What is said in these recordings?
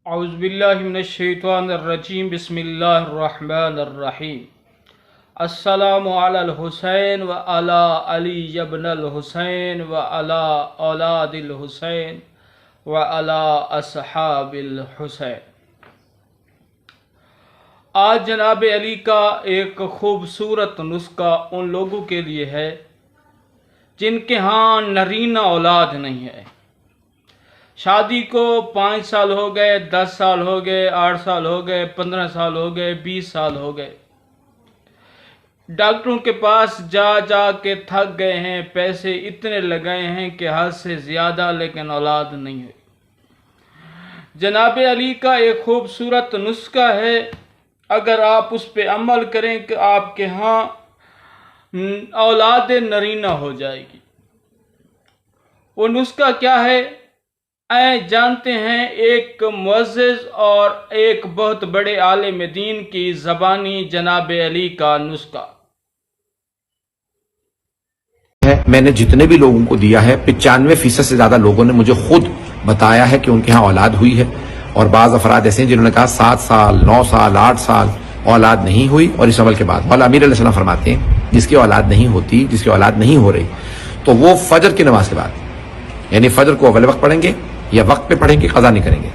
اعوذ باللہ من الشیطان الرجیم بسم اللہ الرحمن الرحیم السلام علی الحسین و علی علی ابن الحسین و علی اولاد الحسین و علی اصحاب الحسین۔ آج جناب علی کا ایک خوبصورت نسخہ ان لوگوں کے لیے ہے جن کے ہاں نرینہ اولاد نہیں ہے۔ شادی کو 5 سال ہو گئے، 10 سال ہو گئے، 8 سال ہو گئے، 15 سال ہو گئے، 20 سال ہو گئے۔ ڈاکٹروں کے پاس جا جا کے تھک گئے ہیں، پیسے اتنے لگائے ہیں کہ حد سے زیادہ، لیکن اولاد نہیں ہے۔ جناب علی کا ایک خوبصورت نسخہ ہے، اگر آپ اس پہ عمل کریں کہ آپ کے ہاں اولاد نرینہ ہو جائے گی۔ وہ نسخہ کیا ہے؟ جانتے ہیں ایک معزز اور ایک بہت بڑے عالم دین کی زبانی جناب علی کا نسخہ ہے۔ میں نے جتنے بھی لوگوں کو دیا ہے 95% سے زیادہ لوگوں نے مجھے خود بتایا ہے کہ ان کے ہاں اولاد ہوئی ہے، اور بعض افراد ایسے ہیں جنہوں نے کہا 7 سال 9 سال 8 سال اولاد نہیں ہوئی، اور اس عمل کے بعد مولا امیر علیہ السلام فرماتے ہیں جس کی اولاد نہیں ہوتی، جس کی اولاد نہیں ہو رہی، تو وہ فجر کی نماز کے بعد، یعنی فجر کو اول وقت پڑھیں گے یا وقت پہ پڑھیں گے، قضا نہیں کریں گے،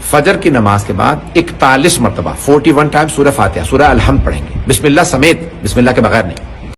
فجر کی نماز کے بعد 41 مرتبہ 41 ٹائم سورہ فاتحہ سورہ الحمد پڑھیں گے، بسم اللہ سمیت، بسم اللہ کے بغیر نہیں۔